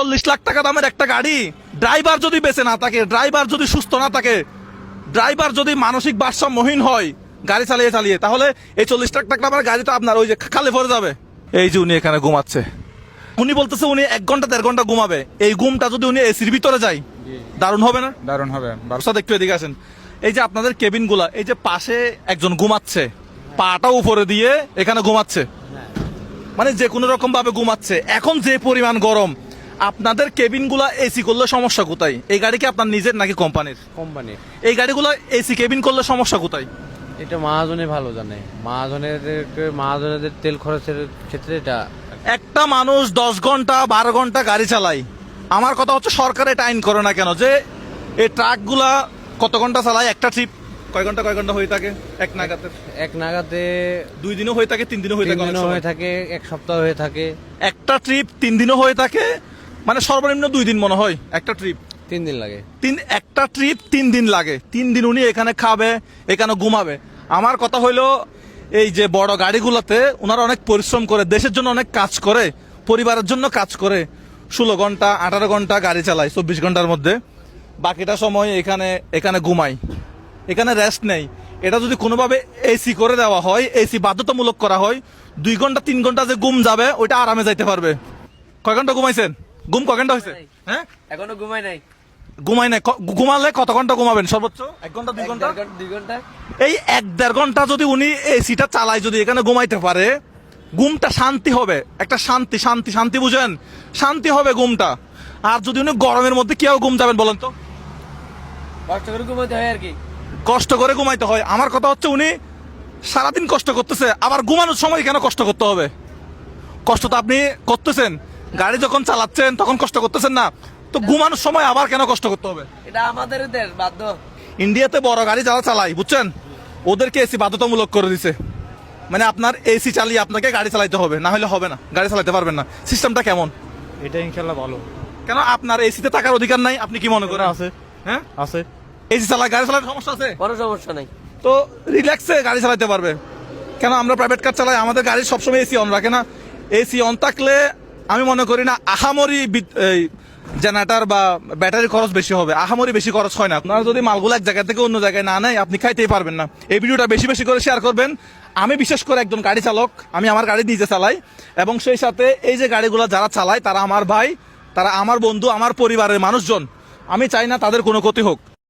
40 লাখ টাকা দামের একটা গাড়ি, ড্রাইভার যদি বেঁচে না থাকে, ড্রাইভার যদি সুস্থ না থাকে, ড্রাইভার যদি মানসিক ভারসাম্যহীন হয় গাড়ি চালিয়ে চালিয়ে, তাহলে এই 40 লাখ টাকা দামের গাড়ি তো আপনার ওই যে খালে পড়ে যাবে। এই যে উনি এখানে ঘুমাচ্ছে, উনি বলতেছে উনি 1 ঘন্টা 1.5 ঘন্টা ঘুমাবে। এই ঘুমটা যদি উনি এসির ভিতরে যায় দারুণ হবে না? দারুণ হবে। বারোসাদ একটু এদিকে আসেন। এই যে আপনাদের কেবিন গুলা, এই যে পাশে একজন ঘুমাচ্ছে, পাটা উপরে দিয়ে এখানে ঘুমাচ্ছে, মানে যে কোনো রকম ভাবে ঘুমাচ্ছে। এখন যে পরিমাণ গরম, আপনাদের কেবিন গুলা এসি করলে সমস্যা কোথায়? এই গাড়ি কি আপনার নিজের নাকি কোম্পানির? কোম্পানি। এই গাড়িগুলো এসি কেবিন করলে সমস্যা কোথায়? এটা মহাজনে ভালো জানে, মহাজনেদের তেল খরচের ক্ষেত্রে এটা। একটা মানুষ 10 ঘন্টা 12 ঘন্টা গাড়ি চালায়। আমার কথা হচ্ছে সরকার এটা আইন করে না কেন যে এই ট্রাকগুলা কত ঘন্টা চালায়? একটা ট্রিপ কয় ঘন্টা হয়ে থাকে? এক নাগাতে 2 দিনও হয়ে থাকে, 3 দিনও হয়ে 3 থাকে, অনেক দিনও সময়। হয়ে থাকে, এক সপ্তাহ হয়ে থাকে। একটা ট্রিপ 3 দিনও হয়ে থাকে, মানে সর্বনিম্ন 2 দিন মনে হয় একটা ট্রিপ। 3 দিন লাগে। একটা ট্রিপ 3 দিন লাগে। 3 দিন উনি এখানে খাবে, এখানে ঘুমাবে। আমার কথা হইলো এই যে বড় গাড়িগুলোতে ওনারা অনেক পরিশ্রম করে, দেশের জন্য অনেক কাজ করে, পরিবারের জন্য কাজ করে, 16 ঘন্টা 18 ঘন্টা গাড়ি চালায় 24 ঘন্টার মধ্যে, বাকিটা সময় এখানে ঘুমায়, এখানে রেস্ট নেই। এটা যদি কোনোভাবে এসি করে দেওয়া হয়, এসি বাধ্যতামূলক করা হয়, 2 ঘন্টা 3 ঘন্টা যে ঘুম যাবে ওইটা আরামে যাইতে পারবে। কয় ঘন্টা ঘুমাইছেন? ঘুম কয় ঘন্টা হয়েছে? হ্যাঁ, এখনো ঘুমাই নাই। ঘুমাই নাই। ঘুমালে কত ঘন্টা ঘুমাবেন সর্বোচ্চ? 1 ঘন্টা 2 ঘন্টা? 2 ঘন্টা। এই 1-1.5 ঘন্টা যদি উনি এসিটা চালায়, যদি এখানে ঘুমাইতে পারে, ঘুমটা শান্তি হবে। একটা শান্তি শান্তি শান্তি বুঝেন, শান্তি হবে ঘুমটা। আর যদি উনি গরমের মধ্যে কিভাবে ঘুম যাবেন বলেন তো? কষ্ট করে ঘুমাতে হয় আর কি। কষ্ট করে ঘুমাইতে হয়। আমার কথা হচ্ছে উনি সারাদিন কষ্ট করতেছে, আবার ঘুমানোর সময় কেন কষ্ট করতে হবে? কষ্ট তো আপনি করতেছেন, গাড়ি যখন চালাচ্ছেন তখন কষ্ট করতেছেন না, তো ঘুমানোর সময় আবার কেন কষ্ট করতে হবে? এটা আমাদের দেশ, বাধ্য। ইন্ডিয়াতে বড় গাড়ি যারা চালায় বুঝছেন, ওদেরকে এসি বাধ্যতামূলক করে দিছে। মানে আপনার এসি চালিয়ে আপনাকে গাড়ি চালাইতে হবে, না হলে হবে না, গাড়ি চালাতে পারবেন না। সিস্টেমটা কেমন? এটা ইনশাল্লাহ ভালো। কেন আপনার এসিতে থাকার অধিকার নাই? আপনি কি মনে করেন? আছে, হ্যাঁ আছে। এসি চালায়, গাড়ি চালানোর সমস্যা আছে? কোনো সমস্যা নাই। তো রিল্যাক্সে গাড়ি চালাতে পারবে। কেন আমরা প্রাইভেট কার চালাই, আমাদের গাড়ি সবসময় এসি অন রাখে না? এসি অন থাকলে আমি মনে করি না আহামরি জেনারেটর বা ব্যাটারি খরচ বেশি হবে, আহামরি বেশি খরচ হয় না। আপনারা যদি মালগুলো এক জায়গা থেকে অন্য জায়গায় না নেয়, আপনি খাইতেই পারবেন না। এই ভিডিওটা বেশি বেশি করে শেয়ার করবেন। আমি বিশেষ করে একজন গাড়ি চালক, আমি আমার গাড়ি নিজে চালাই, এবং সেই সাথে এই যে গাড়িগুলো যারা চালায় তারা আমার ভাই, তারা আমার বন্ধু, আমার পরিবারের মানুষজন। আমি চাই না তাদের কোনো ক্ষতি হোক।